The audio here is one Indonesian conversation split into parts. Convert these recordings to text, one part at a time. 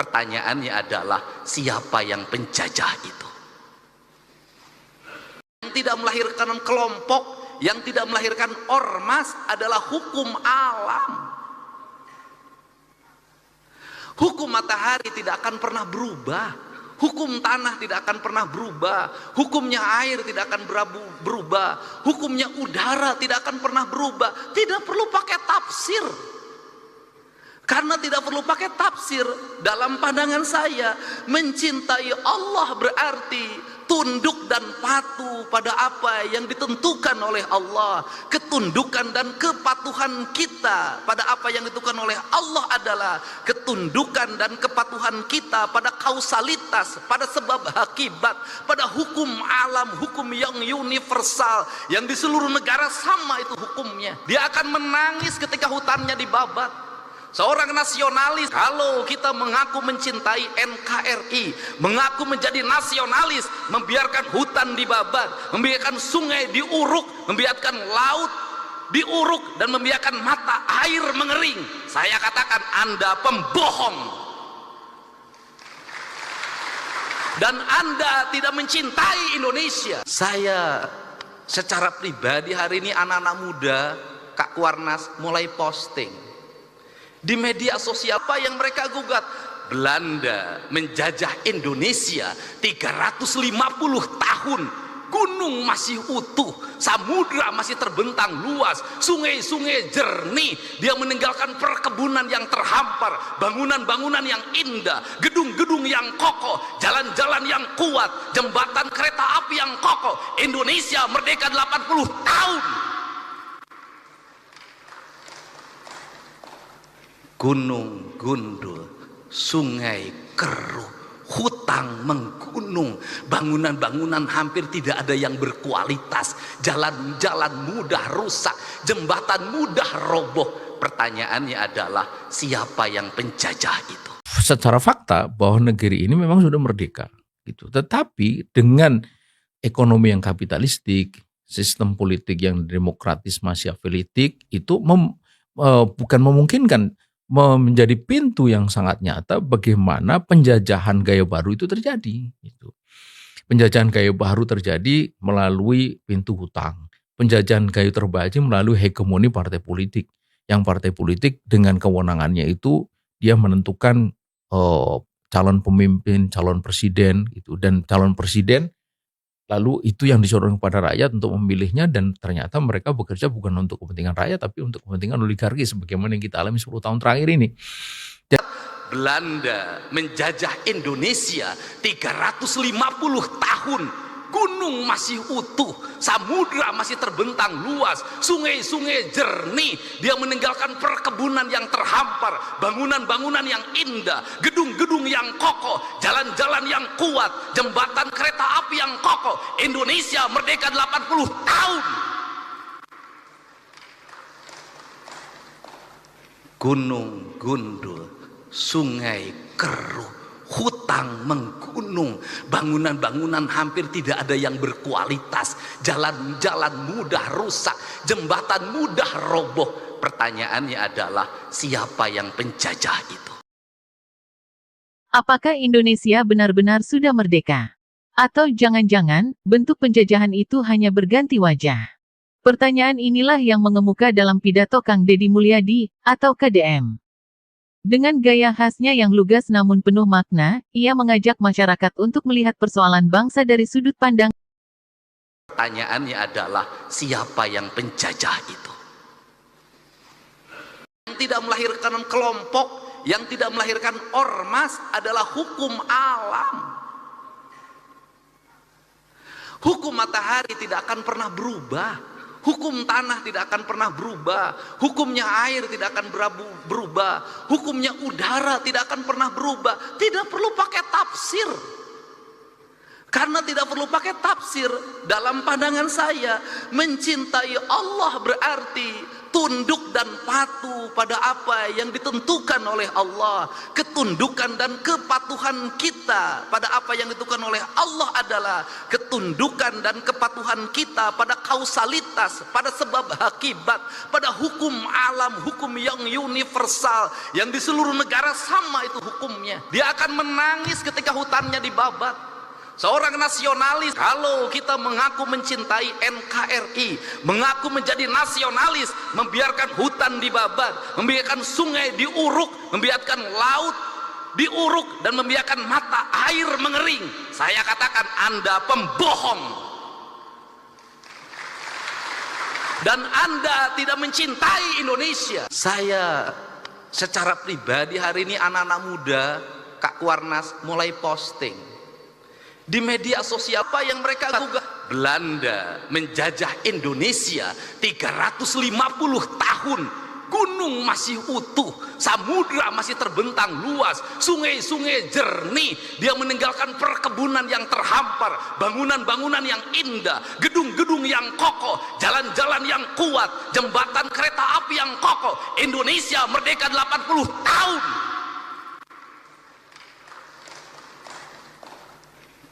Pertanyaannya adalah, siapa yang penjajah itu? Yang tidak melahirkan kelompok, yang tidak melahirkan ormas adalah hukum alam. Hukum matahari tidak akan pernah berubah. Hukum tanah tidak akan pernah berubah. Hukumnya air tidak akan berubah. Hukumnya udara tidak akan pernah berubah. Tidak perlu pakai tafsir. Karena tidak perlu pakai tafsir, dalam pandangan saya, mencintai Allah berarti tunduk dan patuh pada apa yang ditentukan oleh Allah. Ketundukan dan kepatuhan kita pada apa yang ditentukan oleh Allah adalah ketundukan dan kepatuhan kita pada kausalitas, pada sebab akibat, pada hukum alam, hukum yang universal, yang di seluruh negara sama itu hukumnya. Dia akan menangis ketika hutannya dibabat. Seorang nasionalis, kalau kita mengaku mencintai NKRI, mengaku menjadi nasionalis, membiarkan hutan dibabat, membiarkan sungai diuruk, membiarkan laut diuruk, dan membiarkan mata air mengering, saya katakan Anda pembohong. Dan Anda tidak mencintai Indonesia. Saya secara pribadi hari ini, anak-anak muda Kak Kuarnas mulai posting di media sosial apa yang mereka gugat. Belanda menjajah Indonesia 350 tahun, gunung masih utuh, samudra masih terbentang luas, sungai-sungai jernih. Dia meninggalkan perkebunan yang terhampar, bangunan-bangunan yang indah, gedung-gedung yang kokoh, jalan-jalan yang kuat, jembatan kereta api yang kokoh. Indonesia merdeka 80 tahun. Gunung gundul, sungai keruh, hutang menggunung, bangunan-bangunan hampir tidak ada yang berkualitas, jalan-jalan mudah rusak, jembatan mudah roboh. Pertanyaannya adalah, siapa yang penjajah itu? Secara fakta bahwa negeri ini memang sudah merdeka gitu. Tetapi dengan ekonomi yang kapitalistik, sistem politik yang demokratis machiavellitik itu bukan memungkinkan menjadi pintu yang sangat nyata bagaimana penjajahan gaya baru itu terjadi. Penjajahan gaya baru terjadi melalui pintu hutang. Penjajahan gaya terbaji melalui hegemoni partai politik. Yang partai politik dengan kewenangannya itu dia menentukan calon pemimpin, calon presiden gitu, dan calon presiden lalu itu yang disodorkan kepada rakyat untuk memilihnya, dan ternyata mereka bekerja bukan untuk kepentingan rakyat tapi untuk kepentingan oligarki sebagaimana yang kita alami 10 tahun terakhir ini. Belanda menjajah Indonesia 350 tahun, gunung masih utuh, samudra masih terbentang luas, sungai-sungai jernih. Dia meninggalkan perkebunan yang terhampar, bangunan-bangunan yang indah, gedung-gedung yang kokoh, jalan-jalan yang kuat, jembatan kereta api yang kokoh. Indonesia merdeka 80 tahun. Gunung gundul, sungai keruh, hutang menggunung, bangunan-bangunan hampir tidak ada yang berkualitas, jalan-jalan mudah rusak, jembatan mudah roboh. Pertanyaannya adalah, siapa yang penjajah itu? Apakah Indonesia benar-benar sudah merdeka? Atau jangan-jangan bentuk penjajahan itu hanya berganti wajah? Pertanyaan inilah yang mengemuka dalam pidato Kang Deddy Mulyadi, atau KDM. Dengan gaya khasnya yang lugas namun penuh makna, ia mengajak masyarakat untuk melihat persoalan bangsa dari sudut pandang. Pertanyaannya adalah, siapa yang penjajah itu? Yang tidak melahirkan kelompok, yang tidak melahirkan ormas adalah hukum alam. Hukum matahari tidak akan pernah berubah. Hukum tanah tidak akan pernah berubah. Hukumnya air tidak akan berubah. Hukumnya udara tidak akan pernah berubah. Tidak perlu pakai tafsir. Karena tidak perlu pakai tafsir, dalam pandangan saya, mencintai Allah berarti tunduk dan patuh pada apa yang ditentukan oleh Allah. Ketundukan dan kepatuhan kita pada apa yang ditentukan oleh Allah adalah ketundukan dan kepatuhan kita pada kausalitas, pada sebab akibat, pada hukum alam, hukum yang universal, yang di seluruh negara sama itu hukumnya. Dia akan menangis ketika hutannya dibabat. Seorang nasionalis, kalau kita mengaku mencintai NKRI, mengaku menjadi nasionalis, membiarkan hutan dibabat, membiarkan sungai diuruk, membiarkan laut diuruk, dan membiarkan mata air mengering, saya katakan Anda pembohong. Dan Anda tidak mencintai Indonesia. Saya secara pribadi hari ini anak-anak muda, Kak Kuarnas, mulai posting di media sosial apa yang mereka gugah. Belanda menjajah Indonesia 350 tahun, gunung masih utuh, samudra masih terbentang luas, sungai-sungai jernih. Dia meninggalkan perkebunan yang terhampar, bangunan-bangunan yang indah, gedung-gedung yang kokoh, jalan-jalan yang kuat, jembatan kereta api yang kokoh. Indonesia merdeka 80 tahun.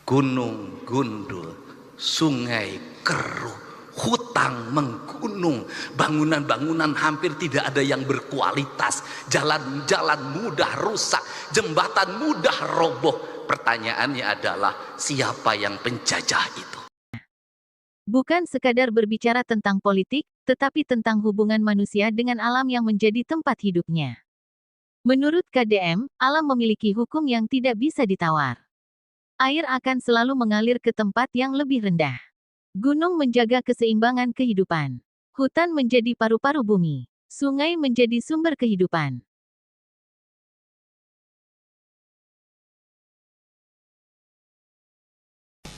Gunung gundul, sungai keruh, hutang menggunung, bangunan-bangunan hampir tidak ada yang berkualitas, jalan-jalan mudah rusak, jembatan mudah roboh. Pertanyaannya adalah siapa yang penjajah itu? Bukan sekadar berbicara tentang politik, tetapi tentang hubungan manusia dengan alam yang menjadi tempat hidupnya. Menurut KDM, alam memiliki hukum yang tidak bisa ditawar. Air akan selalu mengalir ke tempat yang lebih rendah. Gunung menjaga keseimbangan kehidupan. Hutan menjadi paru-paru bumi. Sungai menjadi sumber kehidupan.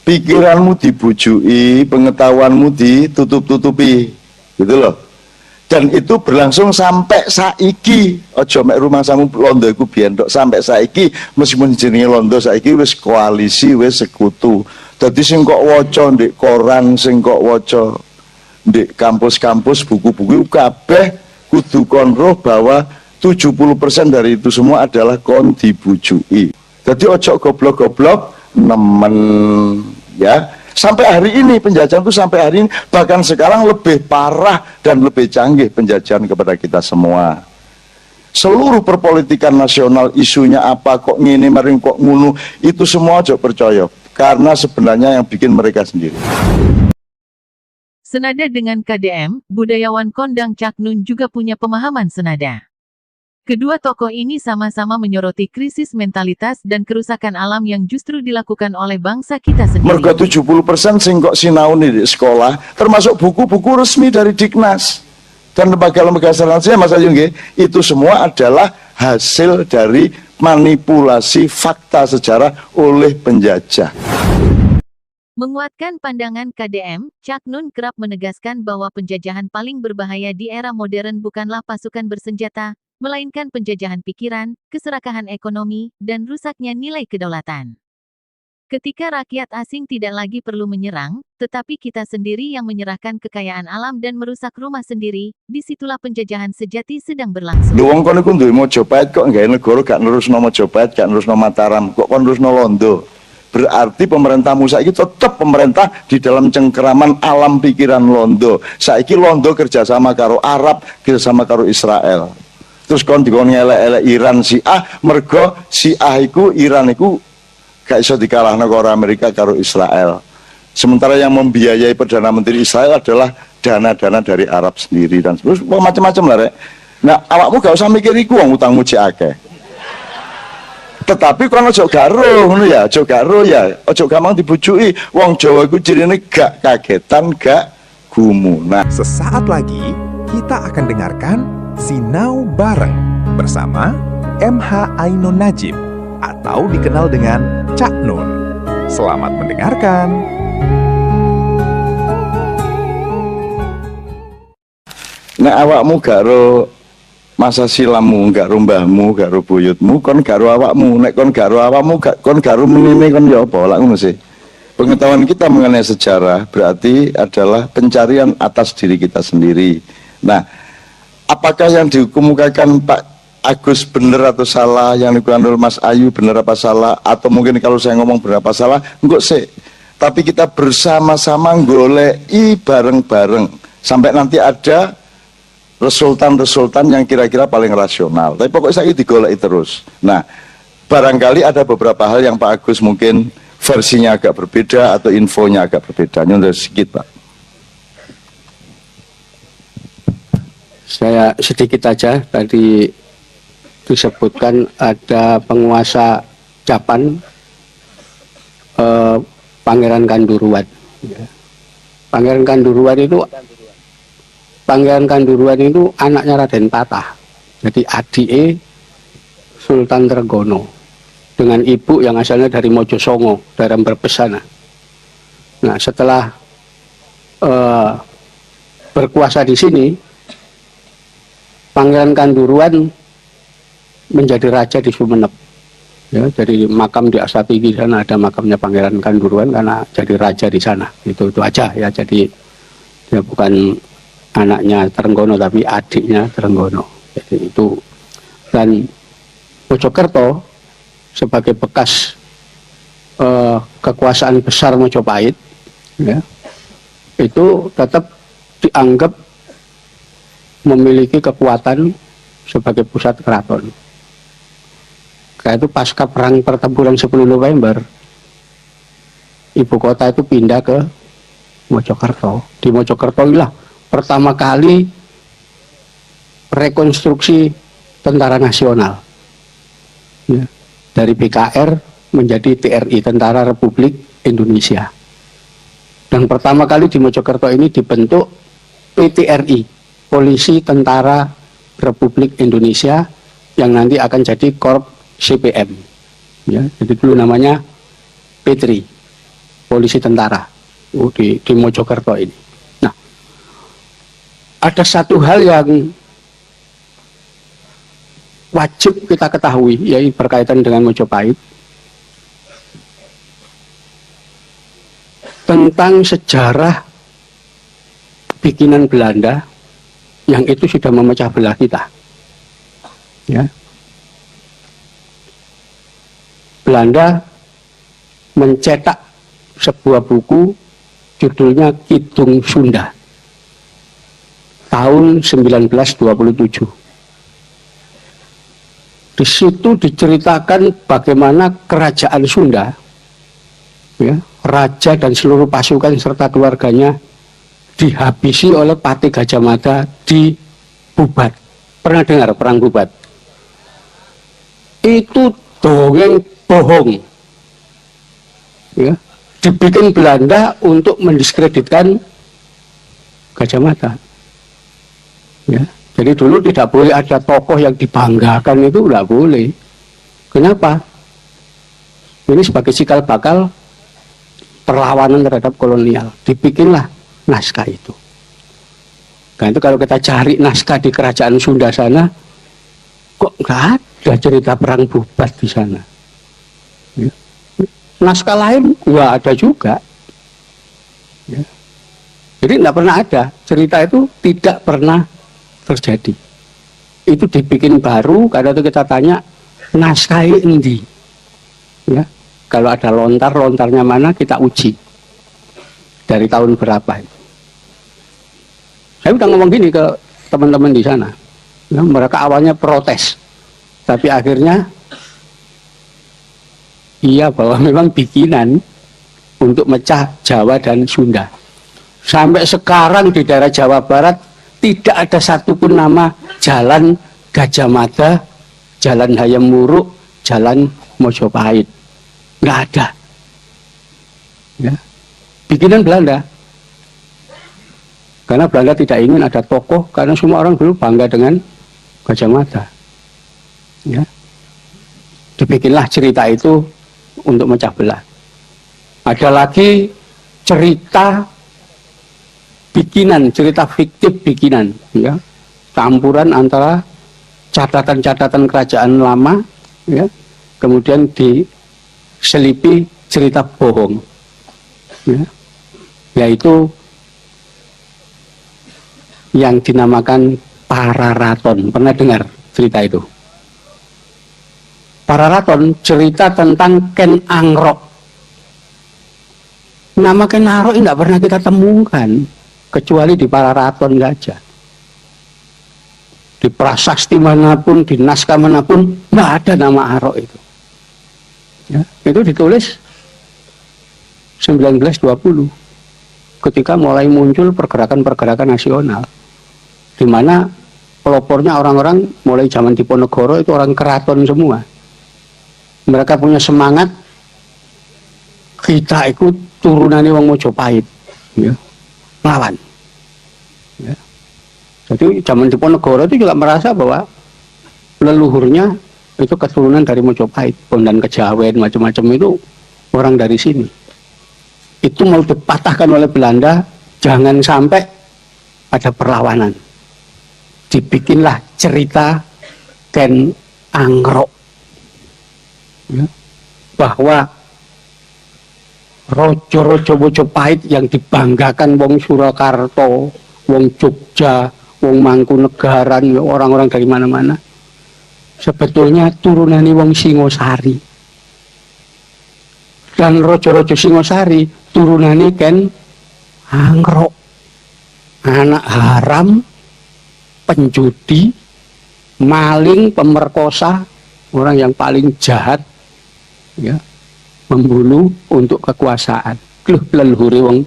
Pikiranmu dibujui, pengetahuanmu ditutup-tutupi, gitu loh. Dan itu berlangsung sampai saiki. Ojo mek rumahmu londo iku biyen tok, sampai saiki meskipun jenenge londo saiki wis koalisi, wis sekutu. Dadi sing kok waca ndek koran, sing kok waca ndek kampus-kampus, buku-buku kabeh kudu kon roh bahwa 70% dari itu semua adalah kon dibujui. Jadi ojo goblok-goblok nemen, ya. Sampai hari ini penjajahan itu sampai hari ini, bahkan sekarang lebih parah dan lebih canggih penjajahan kepada kita semua. Seluruh perpolitikan nasional, isunya apa, kok ngene maring kok ngunu, itu semua ojo percaya, karena sebenarnya yang bikin mereka sendiri. Senada dengan KDM, budayawan kondang Cak Nun juga punya pemahaman senada. Kedua tokoh ini sama-sama menyoroti krisis mentalitas dan kerusakan alam yang justru dilakukan oleh bangsa kita sendiri. Mergo 70% sing kok sinaune di sekolah, termasuk buku-buku resmi dari Diknas dan lembaga-lembaga selanjutnya, Mas Ayu nggih, itu semua adalah hasil dari manipulasi fakta sejarah oleh penjajah. Menguatkan pandangan KDM, Cak Nun kerap menegaskan bahwa penjajahan paling berbahaya di era modern bukanlah pasukan bersenjata, melainkan penjajahan pikiran, keserakahan ekonomi, dan rusaknya nilai kedaulatan. Ketika rakyat asing tidak lagi perlu menyerang, tetapi kita sendiri yang menyerahkan kekayaan alam dan merusak rumah sendiri, disitulah penjajahan sejati sedang berlangsung. Lho wong kono ku duwe Mojopahit kok nggawe negara gak nerusno Mojopahit, gak nerusno Mataram, kok kon nerusno Londo. Berarti pemerintahmu saiki tetap pemerintah di dalam cengkeraman alam pikiran Londo. Saiki Londo kerjasama karo Arab, kerjasama karo Israel. Terus kon dikon ngelek-elek Iran Syiah, mergo Syiah iku Iran iku gak iso dikalahno karo Amerika karo Israel. Sementara yang membiayai Perdana Menteri Israel adalah dana-dana dari Arab sendiri dan terus macam-macam lah rek. Nah, awakmu gak usah mikir iku wong utangmu cek akeh. Tetapi kon ojo garo ngono ya, ojo garo ya, ojo gampang dibujuki. Wong Jawa iku cirine gak kagetan, gak gumunan. Sesaat lagi kita akan dengarkan Sinau Bareng bersama MH Ainun Najib atau dikenal dengan Cak Nun. Selamat mendengarkan. Nek awakmu gak ro masa silammu, gak ro mbahmu, gak ro buyutmu, kon gak ro awakmu. Nek kon gak ro awakmu, kon gak ro menine kon ya apa lak ngono sih. Pengetahuan kita mengenai sejarah berarti adalah pencarian atas diri kita sendiri. Nah, apakah yang dikemukakan Pak Agus benar atau salah, yang dikemukakan oleh Mas Ayu benar apa salah, atau mungkin kalau saya ngomong benar apa salah, enggak sih. Tapi kita bersama-sama golei bareng-bareng sampai nanti ada resultan-resultan yang kira-kira paling rasional. Tapi pokoknya saya digolei terus. Nah, barangkali ada beberapa hal yang Pak Agus mungkin versinya agak berbeda atau infonya agak berbeda. Ini sedikit, Pak. Saya sedikit aja, tadi disebutkan ada penguasa Japan, Pangeran Kanduruan. Pangeran Kanduruan itu anaknya Raden Patah. Jadi adike Sultan Trenggono dengan ibu yang asalnya dari Mojosongo, daerah Brebes sana. Nah, setelah berkuasa di sini, Pangeran Kanduruan menjadi raja di Sumenep. Ya, jadi makam di Asatigi sana ada makamnya Pangeran Kanduruan karena jadi raja di sana. Itu aja ya. Jadi dia bukan anaknya Trenggono tapi adiknya Trenggono. Jadi itu. Dan Mojokerto sebagai bekas kekuasaan besar Mojopahit, ya, itu tetap dianggap memiliki kekuatan sebagai pusat keraton. Karena itu pasca perang pertempuran 10 November, ibu kota itu pindah ke Mojokerto. Di Mojokerto inilah pertama kali rekonstruksi tentara nasional, ya, dari BKR menjadi TRI, Tentara Republik Indonesia. Dan pertama kali di Mojokerto ini dibentuk PTRI, Polisi Tentara Republik Indonesia, yang nanti akan jadi Korps CPM. Ya, jadi dulu namanya Petri, Polisi Tentara di Mojokerto ini. Nah, ada satu hal yang wajib kita ketahui, yaitu berkaitan dengan Mojopahit, tentang sejarah bikinan Belanda yang itu sudah memecah belah kita. Ya. Belanda mencetak sebuah buku judulnya Kidung Sunda tahun 1927. Di situ diceritakan bagaimana kerajaan Sunda, ya, raja dan seluruh pasukan serta keluarganya dihabisi oleh Patih Gajah Mada di Bubat. Pernah dengar perang Bubat? Itu dongeng bohong, ya, dibikin Belanda untuk mendiskreditkan Gajah Mada. Ya, jadi dulu tidak boleh ada tokoh yang dibanggakan, itu tidak boleh. Kenapa? Ini sebagai cikal bakal perlawanan terhadap kolonial. Dibikinlah naskah itu. Nah, itu kalau kita cari naskah di kerajaan Sunda sana, kok nggak ada cerita perang Bubat di sana. Ya. Naskah lain nggak ada juga. Ya. Jadi nggak pernah ada, cerita itu tidak pernah terjadi. Itu dibikin baru, karena itu kita tanya naskah ini. Ya. Kalau ada lontarnya mana, kita uji dari tahun berapa itu. Saya udah ngomong gini ke teman-teman di sana, ya, mereka awalnya protes, tapi akhirnya iya bahwa memang bikinan untuk mecah Jawa dan Sunda. Sampai sekarang di daerah Jawa Barat tidak ada satupun nama Jalan Gajah Mada, Jalan Hayam Wuruk, Jalan Mojopahit, nggak ada. Ya. Bikinan Belanda. Karena Belanda tidak ingin ada tokoh, karena semua orang dulu bangga dengan Gajah Mada. Ya. Dibikinlah cerita itu untuk mecah belah. Ada lagi cerita bikinan, cerita fiktif bikinan, ya, campuran antara catatan-catatan kerajaan lama, ya, kemudian diselipi cerita bohong, ya, yaitu yang dinamakan Pararaton. Pernah dengar cerita itu? Pararaton cerita tentang Ken Angrok. Nama Ken Angrok ini tidak pernah kita temukan kecuali di Pararaton saja. Di prasasti manapun, di naskah manapun, nggak ada nama Arok itu. Ya, itu ditulis 1920 ketika mulai muncul pergerakan-pergerakan nasional, di mana pelopornya orang-orang mulai zaman Diponegoro itu orang keraton semua. Mereka punya semangat, kita ikut turunannya wong Mojopahit, ya, lawan. Ya. Jadi zaman Diponegoro itu juga merasa bahwa leluhurnya itu keturunan dari Mojopahit, Bondan Kejawen, macam-macam itu orang dari sini. Itu mau dipatahkan oleh Belanda, jangan sampai ada perlawanan. Dibikinlah cerita Ken Angrok, ya, bahwa rojo-rojo Mojopahit yang dibanggakan wong Surakarta, wong Jogja, wong Mangkunegaran, orang-orang dari mana-mana, sebetulnya turunannya wong Singosari. Dan rojo-rojo Singosari turunannya Ken Angrok, anak haram, penjudi, maling, pemerkosa, orang yang paling jahat, ya, membunuh untuk kekuasaan. Leluhur wong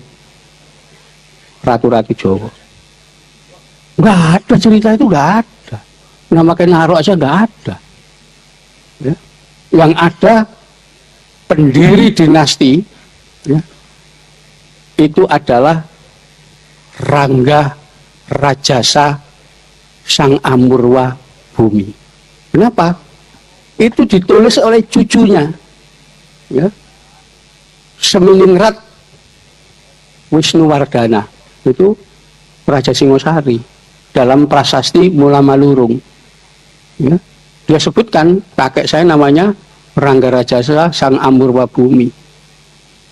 ratu-ratu Jawa. Nggak ada cerita itu, nggak ada. Nama Ken Angrok aja nggak ada. Ya. Yang ada pendiri dinasti, ya, itu adalah Rangga Rajasa Sang Amurwa Bumi. Kenapa? Itu ditulis oleh cucunya, ya, Seminingrat Wisnuwardana, itu Raja Singosari, dalam prasasti Mula Malurung. Ya, dia sebutkan kakek saya namanya Rangga Rajasa Sang Amurwa Bumi,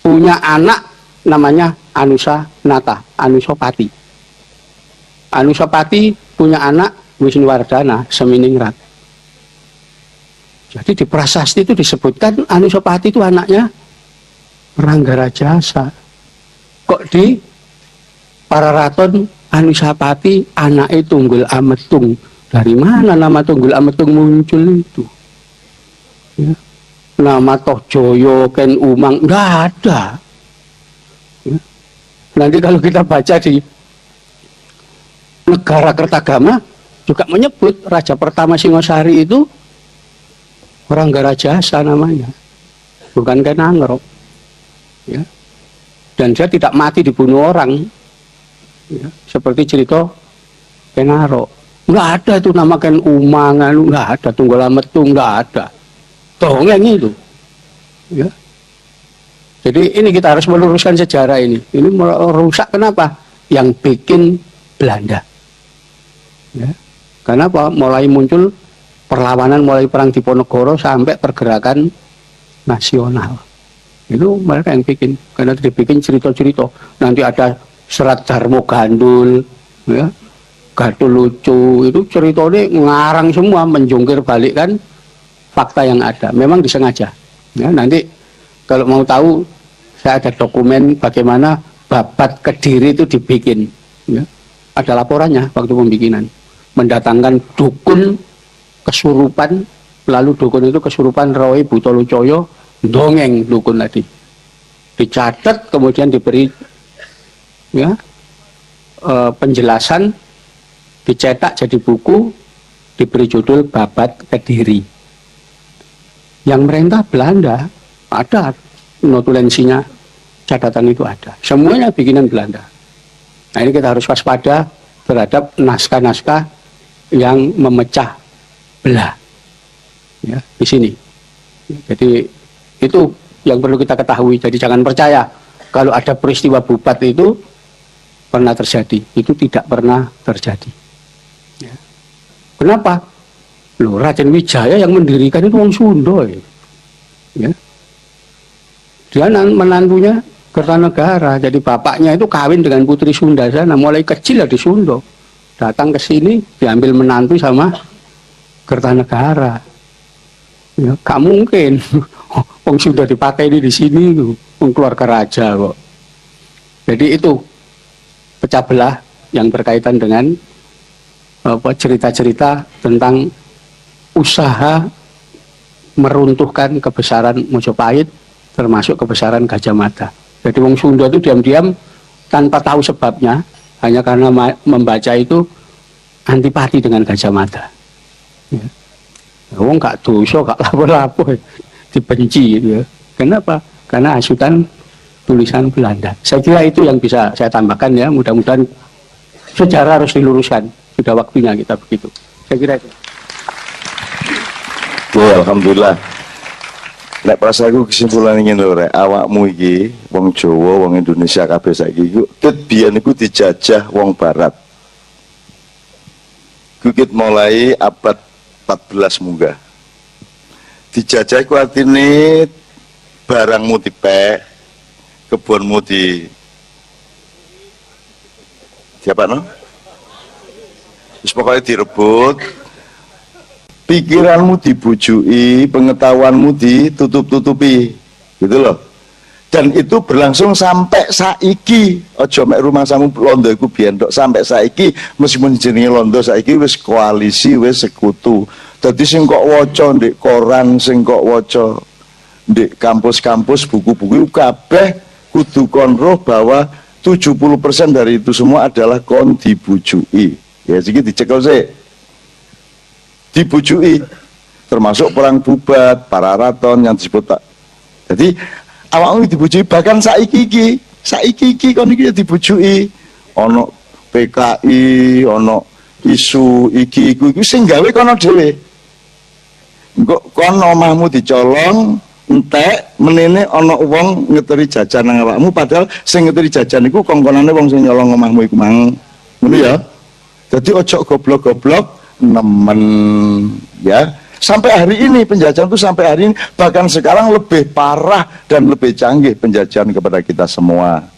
punya anak namanya Anusanata, Anusapati. Anusapati punya anak Wisnuwardana, Seminingrat. Jadi di prasasti itu disebutkan Anusapati itu anaknya Rangga Rajasa. Kok di Pararaton Anusapati anaknya Tunggul Ametung? Dari mana nama Tunggul Ametung muncul itu? Ya. Nama Tohjoyo, Ken Umang, nggak ada. Ya. Nanti kalau kita baca di Negara Kertagama juga menyebut raja pertama Singosari itu Rangga Rajasa namanya, bukan Ken Angrok. Ya. Dan dia tidak mati dibunuh orang, ya, seperti cerita Ken Angrok. Nggak ada itu nama Ken Umang, nggak ada, Tunggul Ametung nggak ada. Dongeng itu, ya. Jadi ini kita harus meluruskan sejarah ini. Ini merusak kenapa? Yang bikin Belanda. Ya. Kenapa? Mulai muncul perlawanan, mulai perang Diponegoro sampai pergerakan nasional. Itu mereka yang bikin. Karena dibikin cerita-cerita. Nanti ada Serat Darmo Gandul, ya, Gaduh Lucu. Itu ceritanya ngarang semua, menjungkir balik kan fakta yang ada. Memang disengaja. Ya, nanti kalau mau tahu, saya ada dokumen bagaimana Babat Kediri itu dibikin. Ya. Ada laporannya waktu pembikinan. Mendatangkan dukun kesurupan, lalu dukun itu kesurupan Roy Butolucoyo, dongeng dukun tadi. Dicatat, kemudian diberi, ya, penjelasan, dicetak jadi buku, diberi judul Babat Kediri. Yang merintah Belanda, ada notulensinya, catatan itu ada. Semuanya bikinan Belanda. Nah ini kita harus waspada terhadap naskah-naskah yang memecah belah, ya, di sini. Jadi itu yang perlu kita ketahui. Jadi jangan percaya kalau ada peristiwa Bubat itu pernah terjadi. Itu tidak pernah terjadi. Ya. Kenapa? Loh, Raden Wijaya yang mendirikan itu orang Sunda, ya. Dia menantunya Kertanegara, jadi bapaknya itu kawin dengan putri Sunda sana, mulai kecil ya di Sunda. datang ke sini diambil menantu sama Kertanegara. Ya, gak mungkin. Wong sudah dipakai ini di sini, wong keluarga raja kok. Jadi itu pecah belah yang berkaitan dengan cerita-cerita tentang usaha meruntuhkan kebesaran Mojopahit, termasuk kebesaran Gajah Mada. Jadi wong Sunda itu diam-diam tanpa tahu sebabnya, hanya karena membaca itu antipati dengan Gajah Mada. Ya. Wong gak dosa, gak lapo-lapo, dibenci gitu ya. Kenapa? Karena hasutan tulisan Belanda. Saya kira itu yang bisa saya tambahkan ya. Mudah-mudahan sejarah harus diluruskan. Sudah waktunya kita begitu. Saya kira itu. Ya, alhamdulillah. Nek prasaku kesimpulan ingin lho rek, awakmu iki wong Jawa, wong Indonesia kabeh saiki iku ket biyen iku dijajah wong barat. Kukit mulai abad 14 munggah. Dijajah iku artine barangmu dipek, kebunmu apa no? Wis pokoke direbut, pikiranmu dibujuki, pengetahuanmu ditutup-tutupi, gitu loh. Dan itu berlangsung sampai saiki. Ojo mek rumangsamu londo iku biyen tok, sampai saiki meskipun jenenge londo saiki wis koalisi, wis sekutu. Dadi sing kok waca ndek koran, sing kok waca ndek kampus-kampus, buku-buku kabeh kudu kon roh bahwa 70% dari itu semua adalah kon dibujuki. Ya iki dicekel sik. Dibujuki, termasuk perang Bubat, Pararaton yang disebut tak. Jadi awakmu dibujuki, bahkan saiki iki kon iki dibujuki. Ono PKI, ono isu iki sing gawe kono dhewe. Engko kono omahmu dicolong, entek menene ana wong ngeteri jajan nang awakmu, padahal sing ngeteri jajan iku kongkonane wong sing nyolong omahmu iku mang. Ngono ya. Jadi ojo goblok-goblok nemen ya. Sampai hari ini penjajahan itu sampai hari ini, bahkan sekarang lebih parah dan lebih canggih penjajahan kepada kita semua.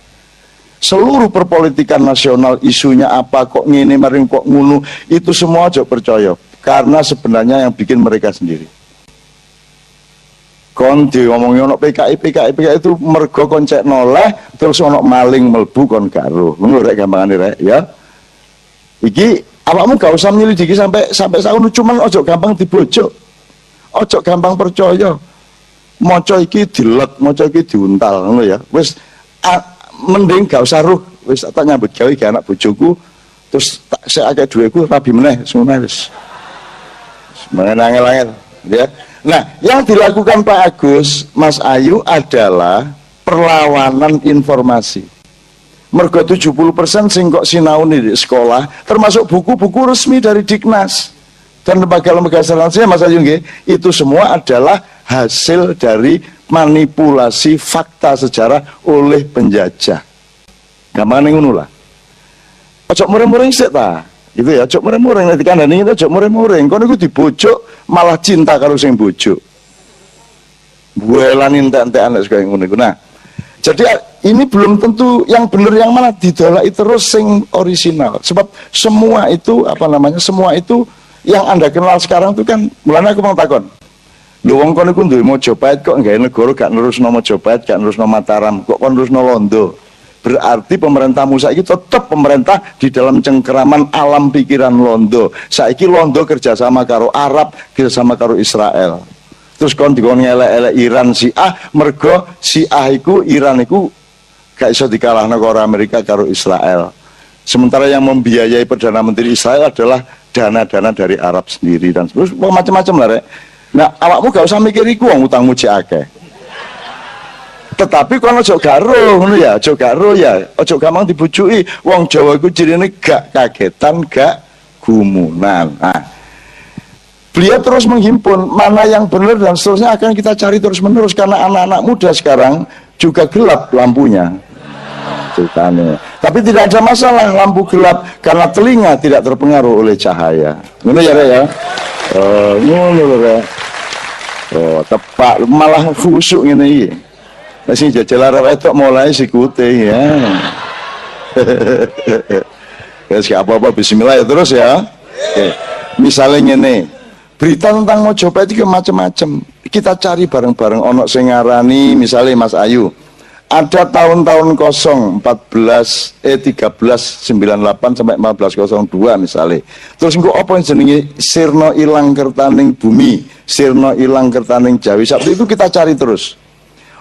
Seluruh perpolitikan nasional isunya apa kok ngene maring kok ngunu, itu semua ojo percaya, karena sebenarnya yang bikin mereka sendiri. Kon diomongin ono PKI itu mergo kon cek noleh terus ono maling melbu kon karo. Ngono rek gampangane rek ya. Iki awakmu gak usah nyelidiki sampai sauno, cuman ojo gampang dibojok. Ojo gampang percaya. Maca iki dilek, maca iki diuntal ngono ya. Wis mending gak usah ruh, wis tak nyambut gawe ge anak bojoku terus tak sik akeh dhuwitku rabi meneh ngono wis. Angel-angel ya. Nah, yang dilakukan Pak Agus, Mas Ayu adalah perlawanan informasi. Mergo 70% sing kok sinau di sekolah, termasuk buku-buku resmi dari Diknas dan lembaga-lembaga selanjutnya, Mas Ayu nggih, itu semua adalah hasil dari manipulasi fakta sejarah oleh penjajah. Gampang ngono lah. Ojo mureng-mureng sik ta. Gitu ya, ojo mureng-mureng nanti kandhane itu ojo mureng-mureng. Kono iku dibojok malah cinta karo sing bojok. Buelan entek-entekan nek kaya ngono iku. Nah, jadi ini belum tentu yang benar yang mana, didolaki terus sing orisinal. Sebab semua itu semua itu yang Anda kenal sekarang itu kan, mulane aku mau takon. Lho wong kono iku duwe Mojopahit kok gawe negara gak nerusno Mojopahit, gak nerusno Mataram, kok kon nerusno Londo. Berarti pemerintahmu saiki tetap pemerintah di dalam cengkeraman alam pikiran Londo. Saiki Londo kerjasama karo Arab, kerjasama karo Israel. Terus kon dikon ngelek-elek Iran Syiah, mergo Syiah iku Iran iku gak iso dikalahno karo Amerika karo Israel. Sementara yang membiayai Perdana Menteri Israel adalah dana-dana dari Arab sendiri dan terus macam-macam lah rek. Nah, awakmu gak usah mikir iku wong utangmu cek akeh. Tetapi kono ojo garo ngono ya, ojo garo ya, ojo gampang dibujuki. Wong Jawa iku cirine gak kagetan, gak gumunan. Nah, beliau terus menghimpun mana yang benar dan seterusnya akan kita cari terus-menerus, karena anak-anak muda sekarang juga gelap lampunya. Ceritanya. Tapi tidak ada masalah lampu gelap karena telinga tidak terpengaruh oleh cahaya. Ngono ya, Rek ya. Ngono Rek. Oh, tepak malah khusuk ngene iki. Nek sing jajal arep etok mulai sikute ya. Gak apa-apa, bismillah ya terus ya. Oke. Misalnya ini berita tentang Mojopahit itu macam-macam. Kita cari bareng-bareng. Ono sing ngarani misalnya Mas Ayu. Ada tahun-tahun kosong 1398 sampai 1402 misalnya. Terus engko apa yang jenenge sirna ilang kertaning bumi, sirna ilang kertaning Jawi. Sabtu itu kita cari terus.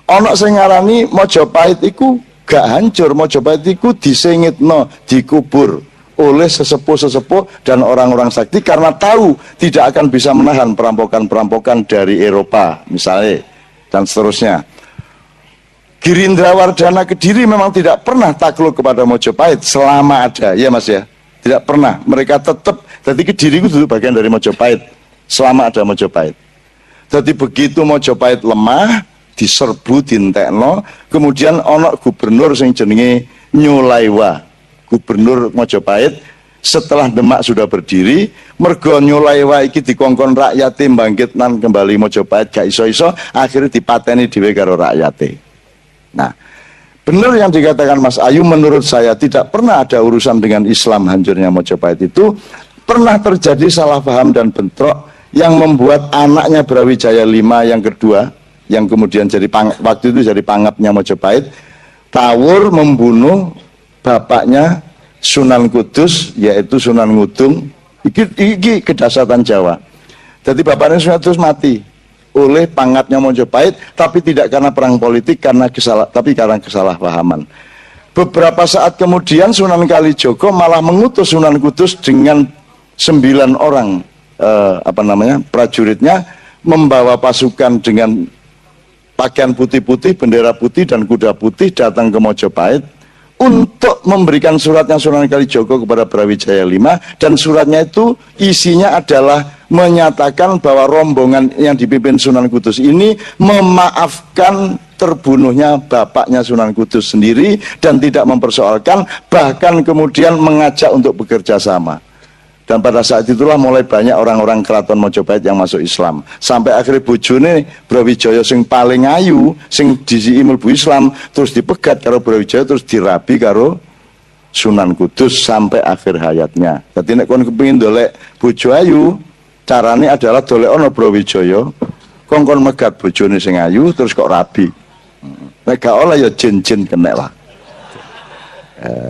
Ono sing ngarani Mojopahit iku gak hancur, Mojopahit iku disengitno, dikubur oleh sesepuh-sesepuh dan orang-orang sakti karena tahu tidak akan bisa menahan perampokan-perampokan dari Eropa misalnya dan seterusnya. Girindra Wardana Kediri memang tidak pernah takluk kepada Mojopahit selama ada, ya Mas ya, tidak pernah. Mereka tetap, jadi Kediri itu dulu bagian dari Mojopahit selama ada Mojopahit. Jadi begitu Mojopahit lemah, diserbu, dintekno, kemudian ono gubernur sing jenenge Nyulaiwa, gubernur Mojopahit. Setelah Demak sudah berdiri, mergo Nyulaiwa iki dikongkon rakyate bangkit nan kembali Mojopahit gak iso-iso, akhirnya dipateni dhewe karo rakyate. Nah, benar yang dikatakan Mas Ayu, menurut saya tidak pernah ada urusan dengan Islam hancurnya Mojopahit itu. Pernah terjadi salah paham dan bentrok yang membuat anaknya Brawijaya V yang kedua, yang kemudian jadi waktu itu jadi pangapnya Mojopahit, tawur membunuh bapaknya Sunan Kudus, yaitu Sunan Ngudung. Iki kedahsyatan Jawa. Jadi bapaknya Sunan Kudus mati oleh pangapnya Mojopahit, tapi tidak karena perang politik, tapi karena kesalahpahaman. Beberapa saat kemudian Sunan Kalijogo malah mengutus Sunan Kudus dengan 9 orang prajuritnya, membawa pasukan dengan pakaian putih-putih, bendera putih dan kuda putih datang ke Mojopahit untuk memberikan suratnya Sunan Kalijogo kepada Brawijaya V, dan suratnya itu isinya adalah menyatakan bahwa rombongan yang dipimpin Sunan Kudus ini memaafkan terbunuhnya bapaknya Sunan Kudus sendiri dan tidak mempersoalkan, bahkan kemudian mengajak untuk bekerja sama. Dan pada saat itulah mulai banyak orang-orang keraton Mojopahit yang masuk Islam. Sampai akhirnya bojone Brawijaya sing paling ayu, sing disi mlebu Islam, terus dipegat karo Brawijaya, terus dirabi karo Sunan Kudus sampai akhir hayatnya. Jadi nek kon kepengin dolek bojo ayu, carane adalah dolek ono Brawijaya, kongkon megat bojone sing ayu terus kok rabi. Nek gak oleh ya jin-jin kena lah.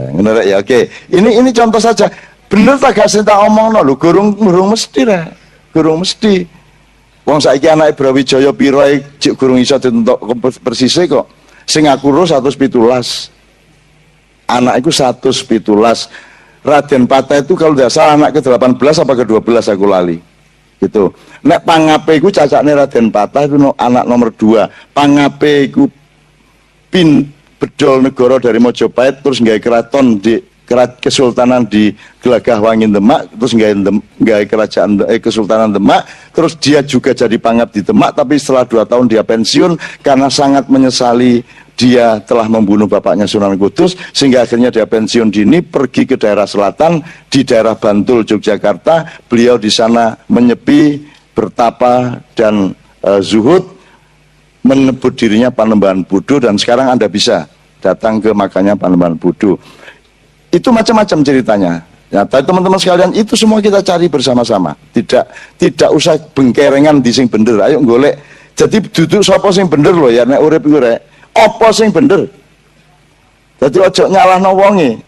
Ngono ya, oke. Ini contoh saja. Bener tak gak sing tak omongno lho, gurung mesti ra. Gurung mesti. Wong saiki anake Brawijaya pira cek gurung iso ditentok persise kok. Sing aku ro 117. Anak iku 117. Raden Patah itu kalau tidak salah anak ke-18 apa ke-12 aku lali. Gitu. Nek pangape iku cacakne Raden Patah itu anak nomor 2. Pangape iku bedol negara dari Mojopahit terus nggawe keraton di kesultanan di Gelagah Wangin Demak, terus nggawe kerajaan kesultanan Demak, terus dia juga jadi pangap di Demak, tapi setelah 2 tahun dia pensiun karena sangat menyesali dia telah membunuh bapaknya Sunan Kudus, sehingga akhirnya dia pensiun dini, pergi ke daerah selatan, di daerah Bantul, Yogyakarta. Beliau di sana menyepi, bertapa dan zuhud, menyebut dirinya Panembahan Buddha, dan sekarang Anda bisa datang ke makamnya Panembahan Buddha. Itu macam-macam ceritanya. Ya, teman-teman sekalian, itu semua kita cari bersama-sama. Tidak usah bengkerengan di sing bener. Ayo golek. Jadi duduk sapa sing bener loh ya, nek urip iku rek. Apa sing bener? Jadi ojo nyalahno wonge.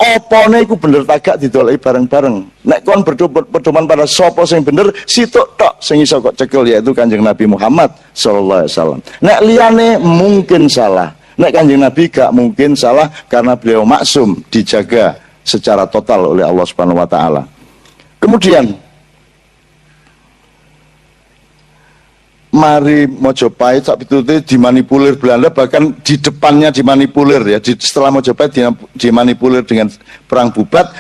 Opone iku bener tagak didoleki bareng-bareng. Nek kon berdoman pada sapa sing bener, situk tok sing iso kok cekel, yaitu Kanjeng Nabi Muhammad sallallahu alaihi wasallam. Nek liyane mungkin salah. Nek Kanjeng Nabi gak mungkin salah karena beliau maksum, dijaga secara total oleh Allah Subhanahu wa taala. Kemudian mari Mojopahit sak pitute dimanipulir Belanda, bahkan di depannya dimanipulir ya. Setelah Mojopahit dimanipulir dengan perang Bubat,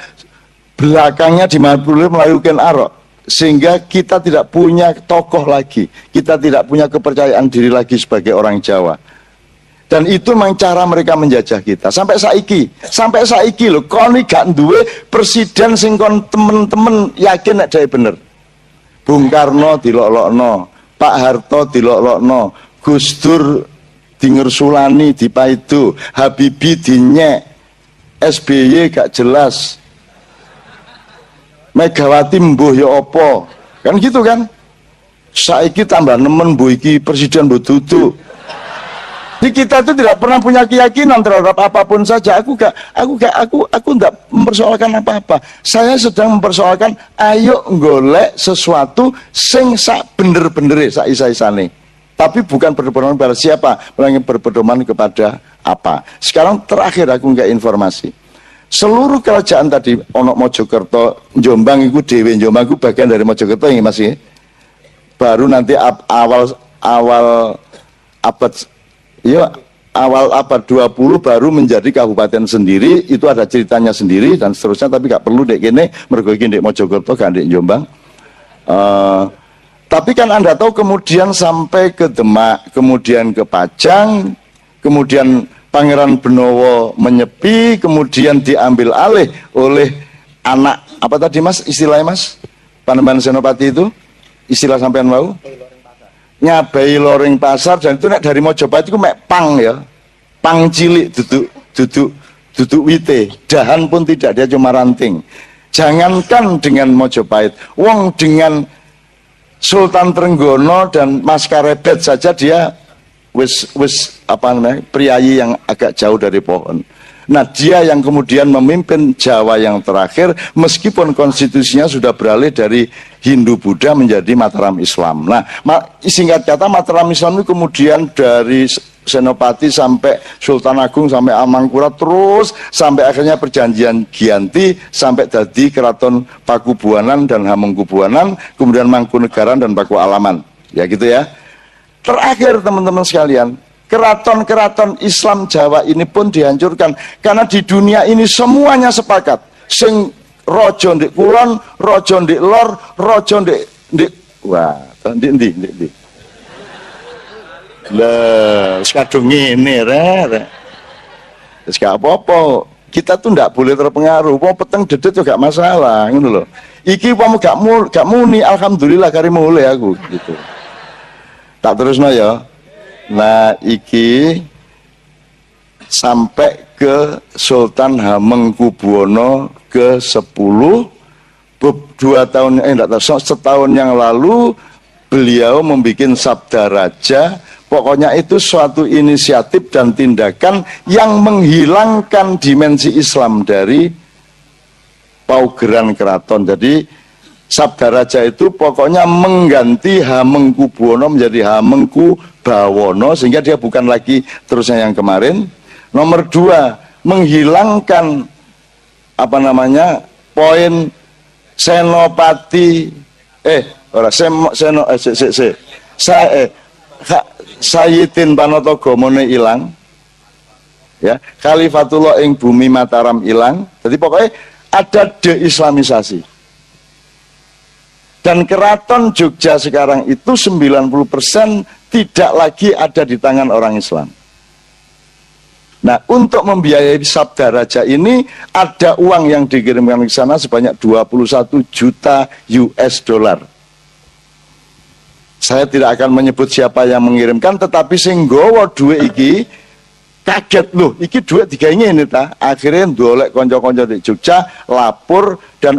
belakangnya dimanipulir melalui Ken Arok, sehingga kita tidak punya tokoh lagi, kita tidak punya kepercayaan diri lagi sebagai orang Jawa. Dan itu memang cara mereka menjajah kita sampai saiki loh. Koni gak duwe presiden sing kon temen-temen yakin nek dhewe bener. Bung Karno dilok-lokno, Pak Harto dilok-lokno, Gus Dur di ngersulani, dipaidu, Habibie dinyek, SBY gak jelas, Megawati mbuh ya apa, kan gitu kan. Saiki tambah nemen mbuh iki presiden mbuh duduk. Jadi kita itu tidak pernah punya keyakinan terhadap apapun saja. Aku enggak mempersoalkan apa-apa. Saya sedang mempersoalkan ayo golek sesuatu sing sak bener-benere sak isa-isane. Tapi bukan berpedoman pada siapa, melainkan berpedoman kepada apa. Sekarang terakhir aku nggak informasi. Seluruh kerajaan tadi, ono Mojokerto, Jombang itu dewe, Jombang itu bagian dari Mojokerto ini masih. Baru nanti awal abad 20 baru menjadi kabupaten sendiri, itu ada ceritanya sendiri dan seterusnya, tapi nggak perlu dek kene mergo iki ndek Mojokerto gak ndek Jombang. Tapi kan Anda tahu kemudian sampai ke Demak, kemudian ke Pajang, kemudian Pangeran Benowo menyepi, kemudian diambil alih oleh anak, apa tadi Mas istilahnya Mas? Panembahan Senopati itu, istilah sampean mau? Nyabai Loring Pasar, dan itu dari Mojopahit itu mek pang ya. Pang cilik, duduk wite, dahan pun tidak, dia cuma ranting. Jangankan dengan Mojopahit, wong dengan Sultan Trenggono dan Mas Karebet saja dia wis apa namanya, priayi yang agak jauh dari pohon. Nah, dia yang kemudian memimpin Jawa yang terakhir, meskipun konstitusinya sudah beralih dari Hindu Buddha menjadi Mataram Islam. Nah, singkat kata Mataram Islam itu kemudian dari Senopati sampai Sultan Agung sampai Amangkurat, terus sampai akhirnya perjanjian Giyanti sampai jadi Keraton Pakubuanan dan Hamengkubuanan, kemudian Mangkunegaran dan Paku Alaman. Ya gitu ya. Terakhir teman-teman sekalian, keraton-keraton Islam Jawa ini pun dihancurkan karena di dunia ini semuanya sepakat sing rojo ndek kulon, rojo ndek lor, rojo ndek wah, ndek lah sekadung ngene rek. Wis gak apa-apa. Kita tuh ndak boleh terpengaruh. Wong peteng dedet juga gak masalah, ngono lho. Iki umpama gak muni, alhamdulillah kari mulai aku gitu. Tak terusno ya. Nah, iki sampai ke Sultan Hamengkubuwono ke-10 setahun yang lalu beliau membuat Sabda Raja. Pokoknya itu suatu inisiatif dan tindakan yang menghilangkan dimensi Islam dari paugeran keraton. Jadi Sabda Raja itu pokoknya mengganti Hamengkubuwono menjadi Hamengkubawono, sehingga dia bukan lagi terusnya yang kemarin. Nomor 2, menghilangkan apa namanya poin Senopati Sayyidin Panotogomone ilang, ya, Khalifatullah ing bumi Mataram ilang. Jadi pokoknya ada deislamisasi. Dan keraton Jogja sekarang itu 90% tidak lagi ada di tangan orang Islam. Nah, untuk membiayai Sabda Raja ini ada uang yang dikirimkan ke sana sebanyak 21 juta US dollar. Saya tidak akan menyebut siapa yang mengirimkan, tetapi sing nggawa duit iki kaget loh, iki duit digawe ngene ta. Akhirnya ndolek kanca-kanca di Jogja lapor dan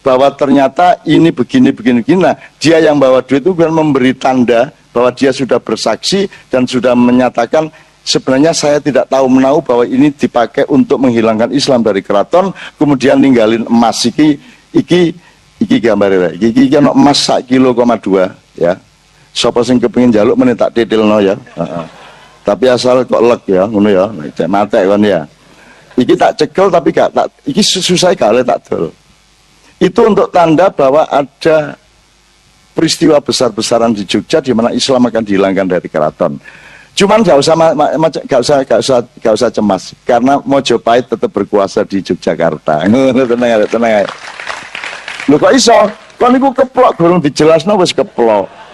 bahwa ternyata ini begini. Nah, dia yang bawa duit itu kan memberi tanda bahwa dia sudah bersaksi dan sudah menyatakan sebenarnya saya tidak tahu menahu bahwa ini dipakai untuk menghilangkan Islam dari keraton, kemudian ninggalin emas iki gambarnya. Iki ono emas 1,2 kilo ya. Sapa sing kepengin njaluk meneh tak titilno ya. Tapi asal kok leg ya, ngono ya. Cek matek kan ya. Iki tak cekel tapi gak tak iki susah gak oleh tak dol. Itu untuk tanda bahwa ada peristiwa besar-besaran di Jogja di mana Islam akan dihilangkan dari keraton. Cuman gak usah cemas karena Mojopahit tetap berkuasa di Yogyakarta. Tenang aja. Lho kok iso? Kon niku keplok durung dijelasno wis keplok.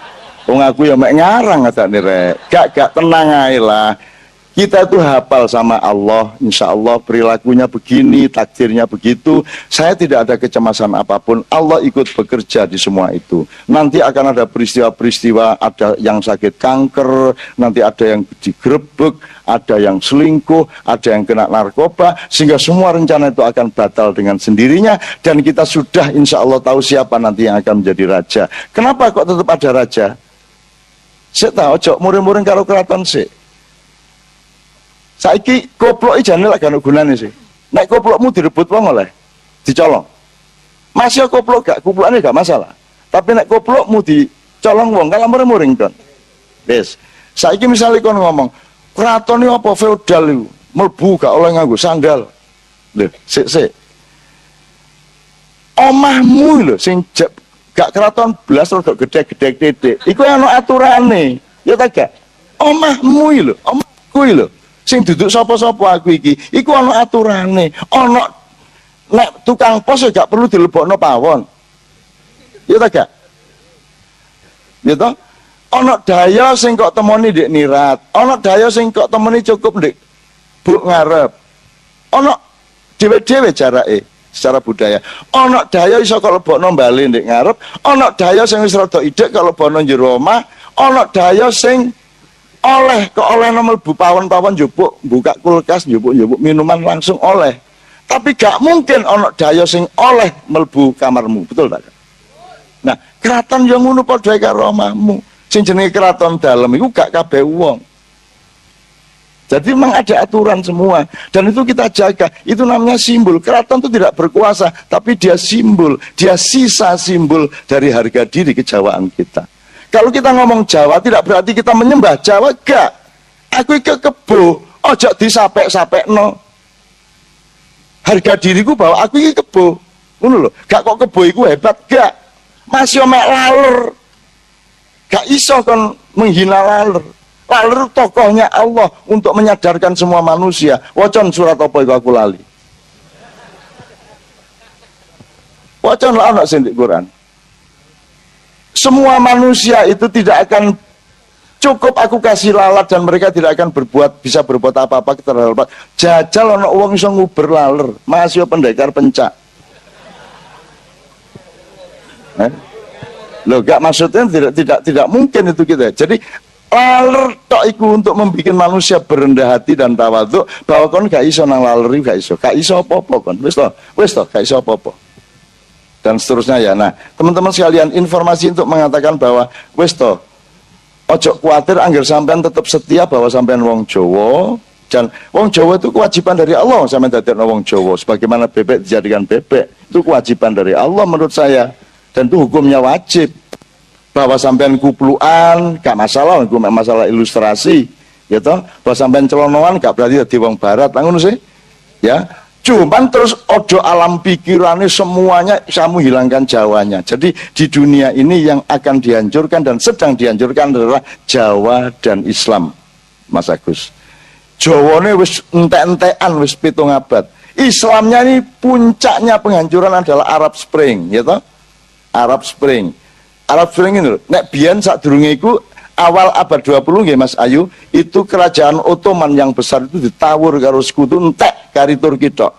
Wong aku ya mek ngarang ngadane rek. Gak tenang ae lah. Kita itu hafal sama Allah, insya Allah perilakunya begini, takdirnya begitu. Saya tidak ada kecemasan apapun. Allah ikut bekerja di semua itu. Nanti akan ada peristiwa-peristiwa, ada yang sakit kanker, nanti ada yang digerebek, ada yang selingkuh, ada yang kena narkoba, sehingga semua rencana itu akan batal dengan sendirinya. Dan kita sudah insya Allah tahu siapa nanti yang akan menjadi raja. Kenapa kok tetap ada raja? Saya tahu, ojo muring-muring karo keraton sih. Saiki koplok jane lak gak ono gunane sih. Nek koplokmu direbut wong oleh dicolong. Masih koplok gak kuplokane gak masalah. Tapi nek koplokmu dicolong wong kalah muring-muring ton. Wis. Saiki misale kon ngomong, keraton iki apa feodal iku? Mlebu gak oleh nganggo sandal. Lho, sik. Omahmu lho sing gak keraton blas rada gedhe-gedhe titik. Iku ono aturane. Ya ta gak? Omahmu lho, omahku lho. Sing duduk sapa-sapa aku iki, iku ana aturane. Ana nek tukang pos gak perlu dilebokno pawon. Ya ta gak? Ya ta? Ana daya sing kok temoni ndek nirat, ana daya sing kok temoni cukup ndek buk ngarep. Ana dhewe-dhewe jarake secara budaya. Ana daya iso kok lebokno bali ndek ngarep, ana daya sing wis rada idek kok lebokno njero omah, ana daya sing oleh kok oleh mlebu pawon-pawon njupuk buka kulkas njupuk minuman langsung oleh. Tapi gak mungkin ana daya sing oleh mlebu kamarmu, betul tak? Nah, keraton yang ngono padha karo omahmu. Sing jenenge keraton dalem iku gak kabeh wong. Jadi memang ada aturan semua dan itu kita jaga. Itu namanya simbol. Keraton itu tidak berkuasa, tapi dia simbol, dia sisa simbol dari harga diri kejawaan kita. Kalau kita ngomong Jawa tidak berarti kita menyembah Jawa, gak. Aku ke kebo, ojo disapek-sapekno. Harga diriku bahwa aku iki kebo. Ngono lho, gak kok kebo iku hebat, gak. Masih mek laler. Gak iso kon menghina laler. Laler tokohnya Allah untuk menyadarkan semua manusia. Wacon surat apa iku aku lali. Wacon lah ana sing di Quran. Semua manusia itu tidak akan cukup aku kasih lalat dan mereka tidak akan bisa berbuat apa-apa terhadap jajal ana wong iso nguber laler, masih pendekar pencak. Loh, gak maksudnya tidak mungkin itu kita. Jadi laler tok iku untuk membuat manusia berendah hati dan tawadhu bahwa kon gak iso nang laler gak iso apa-apa kon. Wis to, gak iso apa-apa. Dan seterusnya ya. Nah, teman-teman sekalian, informasi untuk mengatakan bahwa wis to, ojo kuatir angger sampean tetap setia bahwa sampean wong Jawa dan wong Jawa itu kewajiban dari Allah sampean dadekno wong Jawa sebagaimana bebek dijadikan bebek. Itu kewajiban dari Allah menurut saya dan itu hukumnya wajib. Bahwa sampean kupluan gak masalah, itu masalah ilustrasi, ya toh. Bahwa sampean celonoan gak berarti dadi wong barat, ngono sih. Ya. Cuman terus ojo alam pikirannya semuanya kamu hilangkan Jawanya. Jadi di dunia ini yang akan dihancurkan dan sedang dihancurkan adalah Jawa dan Islam, Mas Agus. Jawane wis entek-entekan wis 7 abad. Islamnya ini puncaknya penghancuran adalah Arab Spring, ya toh? Arab Spring. Arab Spring ini lho, nek biyen sadurunge iku awal abad 20 nggih Mas Ayu, itu kerajaan Ottoman yang besar itu ditawur karo sekutu entek kari Turki tok.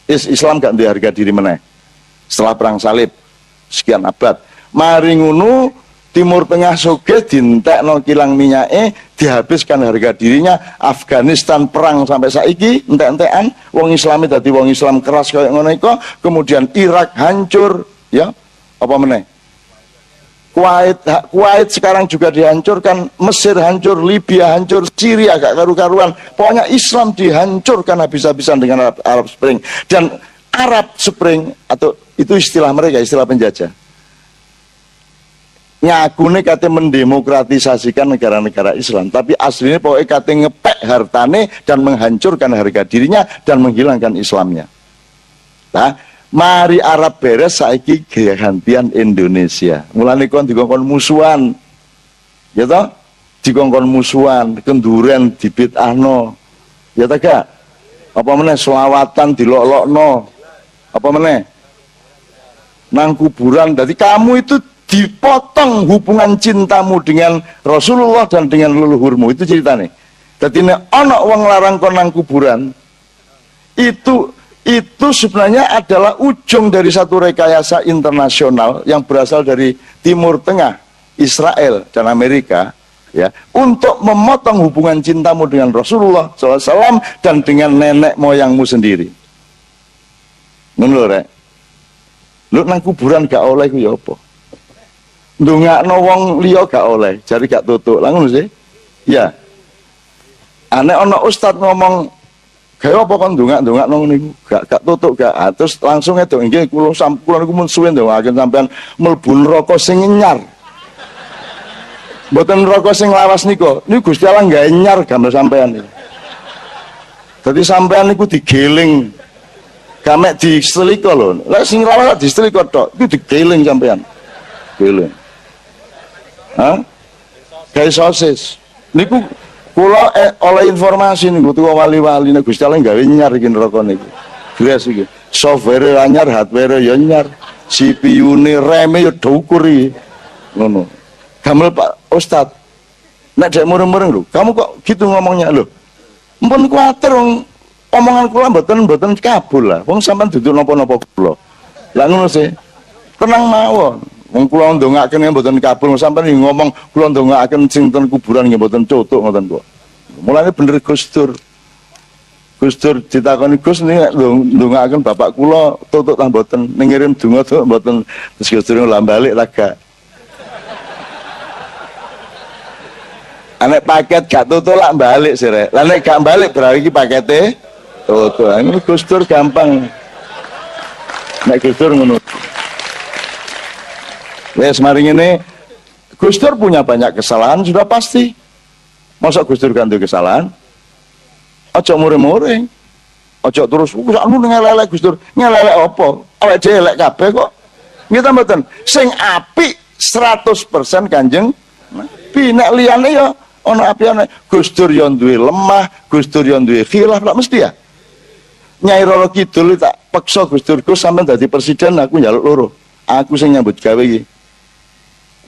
Islam gak duwe harga diri meneh. Setelah perang salib sekian abad. Mari ngono Timur Tengah sugih dientekno kilang minyake, dihabiskan harga dirinya. Afghanistan perang sampai saiki entek-entekan, wong Islami dadi wong Islam keras kaya ngono iku, kemudian Irak hancur, ya. Apa meneh? Kuwait sekarang juga dihancurkan, Mesir hancur, Libya hancur, Syria gak karu-karuan. Pokoknya Islam dihancurkan habis-habisan dengan Arab Spring. Dan Arab Spring atau itu istilah mereka, istilah penjajah. Ngakune kate mendemokratisasikan negara-negara Islam, tapi aslinya pokoknya kate ngepek hartane dan menghancurkan harga dirinya dan menghilangkan Islamnya. Nah, mari Arab beres saiki gantian Indonesia. Mulane kon dikongkon musuhan. Ya toh? Dikongkon musuhan, kenduren dibid'ahno. Ya ta gak? Apa meneh selawatan dilok-lokno. Apa meneh? Nang kuburan. Jadi kamu itu dipotong hubungan cintamu dengan Rasulullah dan dengan leluhurmu. Itu ceritanya. Dadi nek ana wong larang kon nang kuburan, itu sebenarnya adalah ujung dari satu rekayasa internasional yang berasal dari Timur Tengah, Israel dan Amerika, ya, untuk memotong hubungan cintamu dengan Rasulullah SAW dan dengan nenek moyangmu sendiri. Ngono rek. Lu nang kuburan gak oleh ku ya apa? Ndongakno wong liya gak oleh, jari gak tutuk. Lah ngono sih. Ya. Ane ana ustaz ngomong kaya apa kon ndongak-ndongakno niku? Gak tutuk gak. Terus langsung itu nggih kula niku mun suwe ndongaken sampean mlebu neraka sing nyar. Mboten neraka sing lawas niku. Niku Gusti Allah gawe nyar gambar sampean niku. Dadi sampean niku digeling. Gamek diseliko lho. Lek sing lawas diseliko tok, iku digeling sampean. Geling. Hah? Kayak sosis. Niku kula oleh informasi niku tuwa wali-wali nek Gusti Allah gawe nyar iki neraka niku. Gres iki. Software anyar, hardware ya nyar. CPU-ne, RAM-e ya dhukur iki. Ngono. Gamel Pak Ustad. Nek dek mureng-mureng lho, kamu kok gitu ngomongnya lho. Mpun kuwatir wong omongan kula mboten kabul lah. Wong sampean duduk napa-napa kula. Lah ngono sih. Tenang mawon. Wong kula ndongaaken mboten kabul, sampean ngomong kula ndongaaken sing ten kuburan nggih mboten cutuk ngoten kok. Mulane bener Gus Dur. Gus Dur ditakoni Gus nek ndongaaken bapak kula tutuk ta mboten, ning ngirim donga tuh mboten. Terus Gus Dur lah balik lah gak. Anek paket gak tutuk lah balik sih rek. Lah nek gak balik berarti iki pakete tutuk. Ini Gus Dur gampang. Nek Gus Dur ngono. Wes mari ngene, Gus Dur punya banyak kesalahan sudah pasti. Masa Gus Dur ganti kesalahan? Ojo mure-mure. Ojo terus sakmu ngelelek Gus Dur. Ngelelek apa? Awake dhewe elek kabeh kok. Nggih mboten. Sing apik 100% Kanjeng Nabi. Nek liyane ya ana apiane. Gus Dur yo duwe lemah, Gus Dur yo duwe khilaf, lak mesti ya. Nyai Roro Kidul tak peksa Gus Dur ku sampean dadi presiden, aku njaluk loro. Aku sing nyambut gawe iki.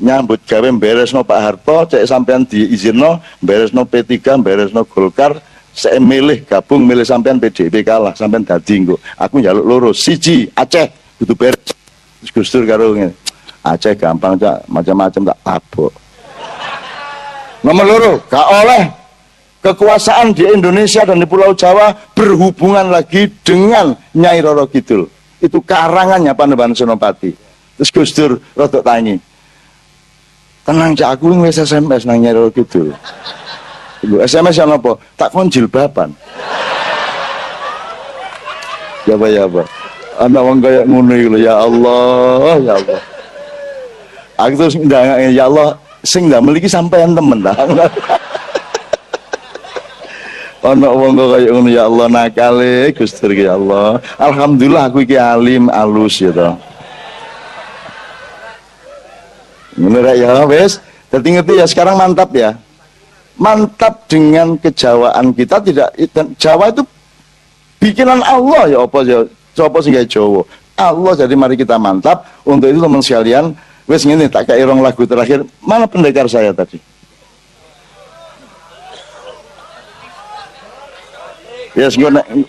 Nyambut gawe beresno Pak Harto, cek sampean diizinno, beresno P3, beresno Golkar, saya milih gabung milih sampean PDIP kalah, sampean dadi engko. Aku njaluk loro, siji Aceh kudu beres. Terus Gus Dur karo ngene. Aceh gampang cak, macam-macam tak tabok. Nomor loro, gak oleh kekuasaan di Indonesia dan di Pulau Jawa berhubungan lagi dengan Nyai Roro Kidul. Itu karangannya Panembahan Senopati. Terus Gus Dur rodok tangi. Tenang cak, aku wis SMS nang Nyai Roro Kidul. SMS yang apa? Tak kon jilbaban. Ya apa? Anak wong kaya ngono iki lho, ya Allah, ya Allah. Aku terus ndangake, ya Allah, sing ndamel iki sampean temen ta. Ana wong kok kaya ngono, ya Allah, nakale Gus Dur ya Allah. Alhamdulillah aku iki alim alus ya to. Ngono ya wis. Dadi ngerti ya sekarang mantap ya. Mantap dengan kejawaan kita tidak. Jawa itu bikinan Allah ya apa ya. Coba sing gawe Jawa. Allah, jadi mari kita mantap. Untuk itu teman sekalian, wis ngene tak kayak rong lagu terakhir. Mana pendekar saya tadi? Ya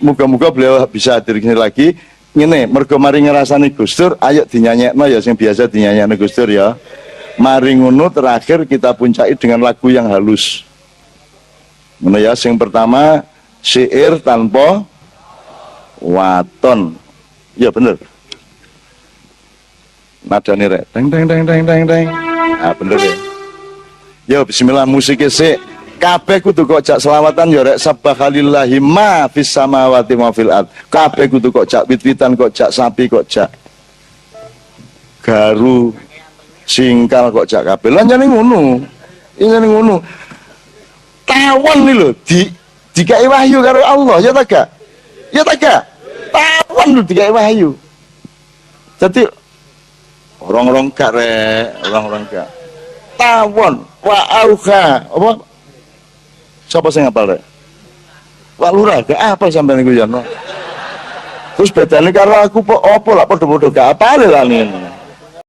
moga-moga beliau bisa hadir sini lagi. Ngene, mergo mari ngrasani Gus Dur, ayo dinyanyekno ya sing biasa dinyanyekno Gus Dur ya. Mari ngono terakhir kita puncai dengan lagu yang halus. Ngono ya, sing pertama syair tanpa waton. Ya bener. Nadane rek. Deng deng deng deng deng deng. Ah bener ya. Ya bismillah musiknya sik. Kabeh kudu kok jak selawatan ya rek subhanallahi ma fis samawati wa fil ard. Kabeh kudu kok jak wit-witan kok jak sapi kok jak garu singkal kok jak kabeh. Lah jane ngono. Jane ngono. Tawon iki lho dikai wahyu karo Allah ya ta gak? Ya ta gak? Tawon lho dikai wahyu. Jadi orang-orang gak rek, orang-orang gak. Tawon wa auha apa? Siapa sing ngapal rek? Pak Lurah gak apa sampean iku ya no. Terus bedane karo aku apa lah padha-padha gak apal lah ngene.